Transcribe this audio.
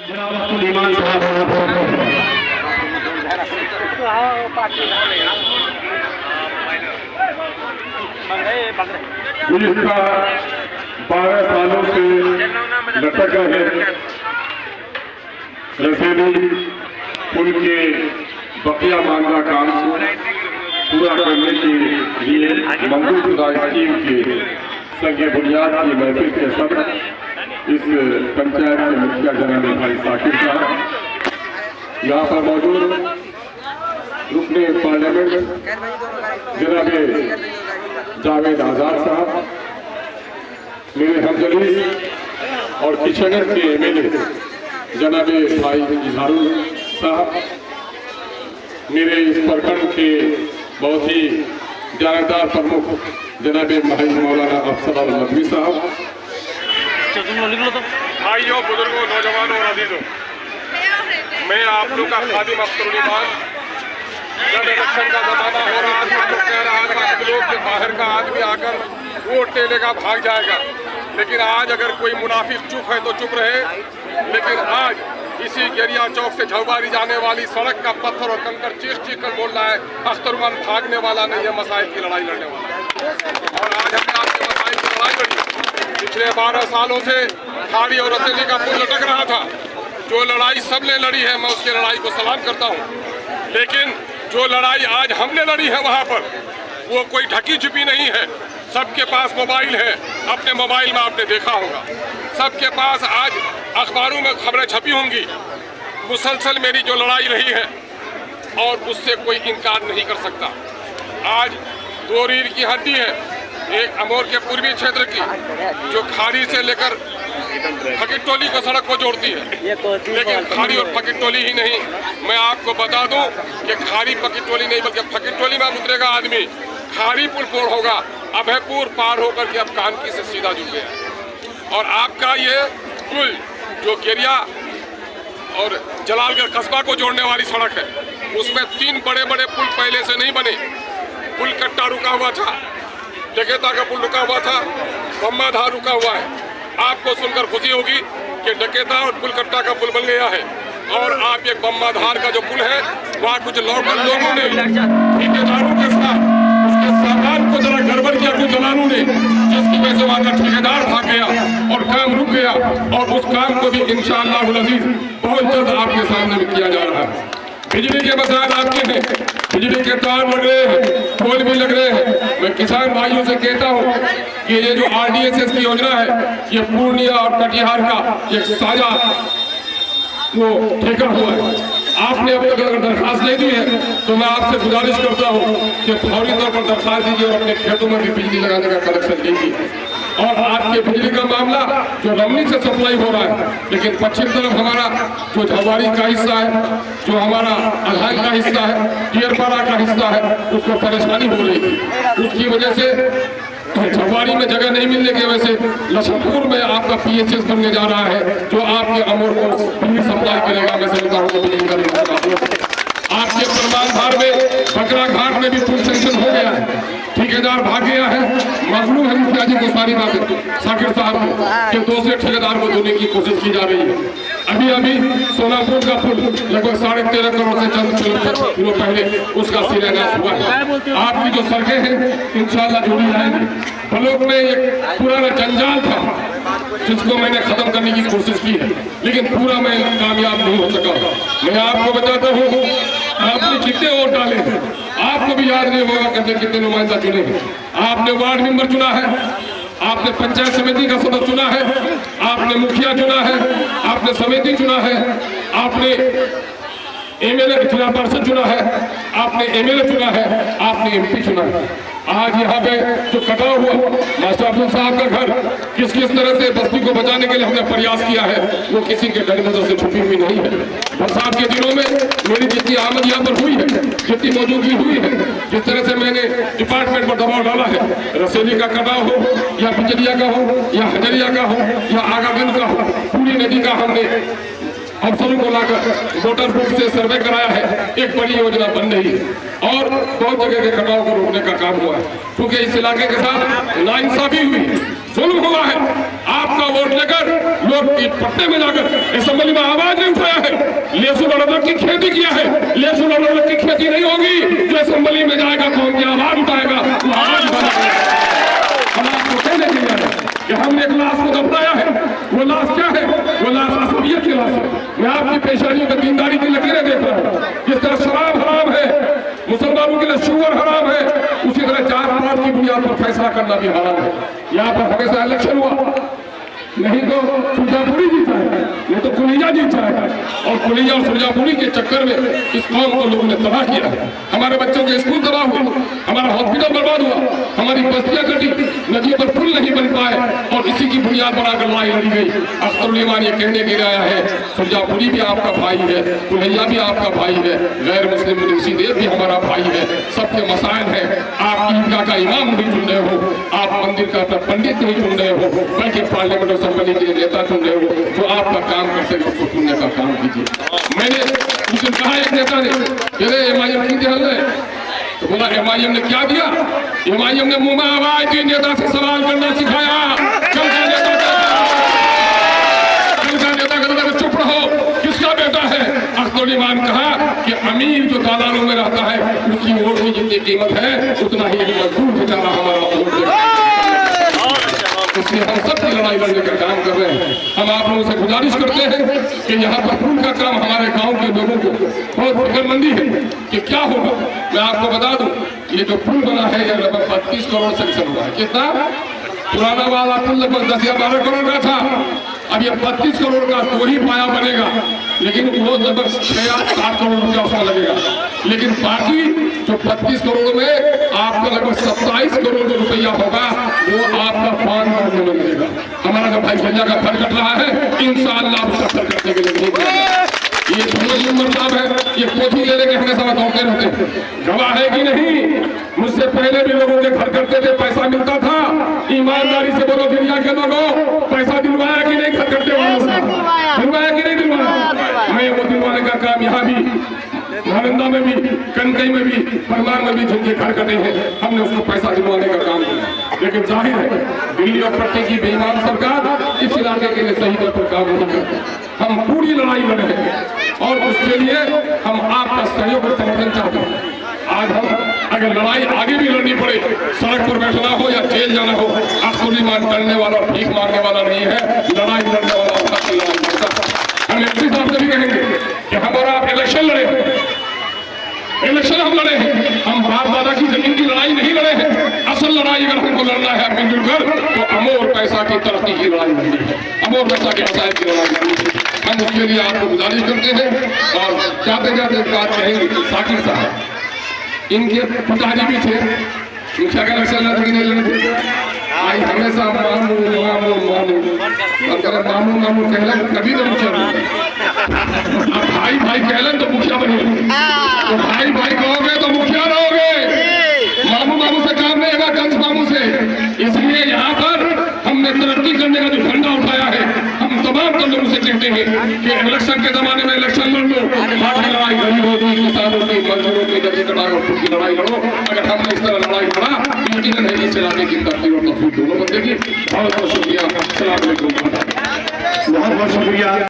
ईमान साहब पुलिस का 12 सालों से लटक रहे रसेली पुल के बकिया मांगा काम पूरा करने के लिए मंगलपुरा स्कीम के संग बुनियाद की महफिल के सदर इस पंचायत के मुखिया जनाब भाई साकिब साहब, यहाँ पर मौजूद रुकने पार्लियामेंट जनाब जावेद आजाद साहब, मेरे हमदली और किशनगढ़ के एमएलए जनाब भाई इजहारुल साहब, मेरे इस प्रखंड के बहुत ही जानदार प्रमुख जनाब मौलाना अफसर अल नदवी साहब, भाइयों, बुजुर्गों, नौजवानों और अजीजों, मैं आप लोग का खादिम अख्तरुल ईमान। जब इलेक्शन का जमाना हो रहा था तो कह रहा था कि लोग के बाहर का आदमी आकर वोट ले लेगा, भाग जाएगा, लेकिन आज अगर कोई मुनाफिक चुप है तो चुप रहे। लेकिन आज इसी गेरिया चौक से झौबारी जाने वाली सड़क का पत्थर और कंकड़ चीख कर बोल रहा है अख्तरुल भागने वाला नहीं है, मसाइल की लड़ाई लड़ने वाला है। और आज हमने आपके मसाइल की लड़ाई लड़ी। पिछले 12 सालों से खाड़ी और रसेली का पुल लटक रहा था। जो लड़ाई सबने लड़ी है, मैं उसकी लड़ाई को सलाम करता हूँ, लेकिन जो लड़ाई आज हमने लड़ी है वहाँ पर वो कोई ढकी छुपी नहीं है। सबके पास मोबाइल है, अपने मोबाइल में आपने देखा होगा, सबके पास आज अखबारों में खबरें छपी होंगी। मुसलसल मेरी जो लड़ाई रही है और उससे कोई इनकार नहीं कर सकता। आज 2 रीढ़ की हड्डी है, एक अमोर के पूर्वी क्षेत्र की जो खाड़ी से लेकर फकीरटोली को सड़क को जोड़ती है, लेकिन खाड़ी और फकीरटोली ही नहीं, मैं आपको बता दूं कि खाड़ी फकीरटोली नहीं बल्कि फकीरटोली में उतरेगा आदमी, खाड़ी पुल पार होगा, अभयपुर पार होकर के अब कानकी से सीधा जुड़ गया। और आपका ये पुल जो गेरिया और जलालगढ़ कस्बा को जोड़ने वाली सड़क है, उसमें 3 बड़े बड़े पुल पहले से नहीं बने। पुल कट्टा रुका हुआ था, डकेता का पुल रुका हुआ था, बम्बाधार रुका हुआ है। आपको सुनकर खुशी होगी कि डकेता और पुल कट्टा का पुल बन गया है। और आप एक बम्बाधार का जो पुल है, वहाँ कुछ लोकल लोगों ने ठेकेदारों के साथ उसके सामान को जरा गड़बड़ किया कुछ दलालों ने, जिसकी वजह से वहाँ का ठेकेदार भाग गया और काम रुक गया। और उस काम को भी इंशाअल्लाह अज़ीज़ बहुत जल्द आपके सामने में किया जा रहा है। बिजली के मसाइल आपके हैं, बिजली के तार लग रहे हैं, पोल भी लग रहे हैं। मैं किसान भाइयों से कहता हूँ कि ये जो RDSS की योजना है, ये पूर्णिया और कटिहार का एक साझा वो ठेका हुआ है। आपने अब तक अगर दरखास्त नहीं दी है तो मैं आपसे गुजारिश करता हूँ कि फौरी तौर पर दरखास्त दीजिए और अपने खेतों में भी बिजली लगाने का कनेक्शन दीजिए। और आपके बिजली का मामला जो रमनी से सप्लाई हो रहा है, लेकिन पश्चिम तरफ हमारा जो झवारी का हिस्सा है, जो हमारा अधान का हिस्सा है, टियरपाड़ा का हिस्सा है, उसको परेशानी हो रही थी। उसकी वजह से झवारी में जगह नहीं मिलने की वजह से लछनपुर में आपका PSS बनने जा रहा है, जो आपके अमोर को बिजली सप्लाई करेगा। मैं समझता हूँ आपके परमान धार में बकरा घाट में भी पुल सेंक्शन हो गया है, ठेकेदार भाग गया है। मालूम है मुखिया जी को सारी बातें साकिब साहब को कि दूसरे ठेकेदार को देने की कोशिश की जा रही है। अभी सोनापुर का पुल लगभग 13.5 करोड़ से चंद किलो पहले उसका शिलान्यास हुआ है। आपकी जो सड़कें हैं इंशाअल्लाह जोड़ी जाएंगी। ब्लॉक में एक पुराना जंजाल था जिसको मैंने खत्म करने की कोशिश की है, लेकिन पूरा मैं कामयाब नहीं हो सका। मैं आपको बताता हूँ, आपने कितने वोट डाले हैं आपको भी याद नहीं होगा कि कितने नुमाइंदा चुने हैं। आपने वार्ड मेंबर चुना है, आपने पंचायत समिति का सदस्य चुना है, आपने मुखिया चुना है, आपने समिति चुना है, आपने MLA जिला पार्षद चुना है, आपने MLA चुना है, आपने MP चुना है। आज यहाँ पे जो कटा हुआ मास्टर अब्दुल साहब का घर किस तरह से बस्ती को बचाने के लिए हमने प्रयास किया है, वो किसी के डर नजर से छुपी हुई नहीं है। बरसात के दिनों में मेरी जितनी आमद यहाँ पर हुई है, जितनी मौजूदगी हुई है, जिस तरह से मैंने डिपार्टमेंट पर दबाव डाला है, रसेली का कटाव हो या बिजलिया का हो या हजरिया का हो या आगागंज का हो, पूरी नदी का हमने अफसरों को लाकर वोटर बुक से सर्वे कराया है। एक बड़ी योजना बन रही है और बहुत जगह के कटाव को रोकने का काम हुआ है, क्योंकि इस इलाके के साथ नाइंसाफी हुई, जुल्म हुआ है। आपका वोट लेकर लोग पट्टे में जाकर असेंबली में आवाज नहीं लहसुन और अदरक की खेती किया है। लहसुन और अदरक की खेती नहीं होगी, जो असेंबली में जाएगा कौम की आवाज उठाएगा, वो आवाज बना। हम आपको कहने के लिए कि हमने एक लाश को दफनाया है। वो लाश क्या है? वो लाश असलियत की लाश है। मैं आपकी पेशानियों में दीनदारी की लकीरें देख रहा हूँ। जिस तरह शराब हराम है, मुसलमानों के लिए शुगर हराम है, उसी तरह जात पात की बुनियाद पर फैसला करना भी हराम है। यहाँ पर हमेशा इलेक्शन हुआ, नहीं तो सुरजापुरी जीता है, नहीं तो कुलिया जीता है। और कुलिया और सुरजापुरी के चक्कर में इस कौम को लोगों ने तबाह किया है। हमारे बच्चों के स्कूल तबाह हुए, हमारा हॉस्पिटल बर्बाद हुआ, हमारी बस्तियां कटी, नदियों पर पुल नहीं बन पाए, और इसी की बुनियाद बनाकर लड़ाई लड़ी गई। अख्तरुल ईमान ये कहने के लिए आया है, सुरजापुरी भी आपका भाई है, कुलिया भी आपका भाई है, गैर मुस्लिम मुनीसी देव भी हमारा भाई है। सबके मसाइल है। आप ईदगाह का इमाम नहीं चुन रहे हो, आप मंदिर का अपना पंडित नहीं चुन रहे हो, बल्कि पार्लियामेंट असेंबली के नेता चुन रहे हो। तो आपका काम कर सके उसको चुनने का काम कीजिए। मैंने उस दिन कहा एक नेता ने, MIM की ध्यान है, तो बोला MIM ने क्या दिया? MIM ने मुंह में आवाज दी, नेता से सवाल करना सिखाया। कल का नेता कहता चुप रहो, किसका बेटा है? अख्तरुल ईमान कहा कि अमीर जो दालानों में रहता है, उसकी वोट की जितनी कीमत है उतना ही मजदूर बेचारा हमारा वोट देगा। इसलिए हम सबकी लड़ाई लड़ने का काम कर रहे हैं। हम आप लोगों से गुजारिश करते हैं कि यहाँ पर पुल का काम हमारे गांव के लोगों को बहुत फिक्रमंदी है कि क्या होगा। मैं आपको बता दूं, ये जो पुल बना है ये लगभग 32 करोड़ सेंक्शन हुआ है। कितना? पुराना वाला पुल लगभग 10 या 12 करोड़ का था। अब ये 32 करोड़ का तो ही पाया बनेगा, लेकिन वो लगभग 6 या 7 करोड़ रुपया उसका लगेगा। लेकिन बाकी जो 32 करोड़ में आपका लगभग 27 करोड़ रुपया होगा, वो आपका 5 महीने में मिलेगा। हमारा जो भाई भैया का घर कट रहा है, इंशाअल्लाह उसका घर कटने के लिए नहीं मिलेगा। ये उमर साहब है, ये पोथी लेने के हमेशा दौड़ते रहते हैं। गवाह है कि नहीं? मुझसे पहले भी लोगों के घर करते थे, पैसा मिलता था। ईमानदारी से बोलो दुनिया के लोगों, पैसा दिलवाया कि नहीं? घर करते वालों से दिलवाया कि नहीं दिलवाया? मैं वो दिलवाने का काम यहाँ भी, नालंदा में भी, कनकई में भी, परमान में भी जिनके घर कटे हैं, हमने उसको पैसा दिलवाने का काम किया। लेकिन जाहिर है दिल्ली और पट्टी की बेईमान सरकार इस इलाके के लिए सही तरह पर काम नहीं करती। हम पूरी लड़ाई लड़ रहे हैं और उसके लिए हम आपका सहयोग और समर्थन चाहते हैं। आज हम अगर लड़ाई आगे भी लड़नी पड़े, सड़क पर बैठना हो या जेल जाना हो, अख्तरुल ईमान करने वाला और भीख मारने वाला नहीं है, लड़ाई लड़ने वाला आपकी लड़ाई लड़ता है। हम एमपी साहब से भी कहेंगे कि हम और आप इलेक्शन लड़े हैं, इलेक्शन हम लड़े हैं, हम बाप दादा की जमीन की लड़ाई नहीं लड़े हैं। असल लड़ाई अगर हमको लड़ना है मिलजुल कर, तो अमोर पैसा की तरक्की की लड़ाई लड़नी है, अमोर पैसा के मसाइल की लड़ाई लड़नी है। हम उसके लिए आपको गुजारिश करते हैं और जाते जाते बात कहेंगे कि साकिर साहब, इनके पिताजी भी थे, मुखिया का इलेक्शन लड़े कि नहीं लड़े? आई हमेशा मामू मामू मामू और मामू मामू कहलन कभी तो मुखिया, अब भाई भाई कहलन तो मुखिया बने, तो भाई भाई कहोगे तो मुखिया रहोगे। मामू मामू से काम नहीं होगा, कंस मामू से। इसलिए यहाँ पर हमने तरक्की करने का जो झंडा उठाया है, हम तमाम लोगों से कहते हैं कि इलेक्शन के जमाने में इलेक्शन लड़ लो, बाकी लड़ाई गरीबों की, किसानों की, मजदूरों की, नदी कटाई और की लड़ाई लड़ो। अगर हमने इस तरह लड़ाई लड़ा तो यकीनन है इस इलाके की तरक्की और तफरीक दोनों बंदे की। बहुत बहुत शुक्रिया। अस्सलाम वालेकुम। बहुत बहुत शुक्रिया।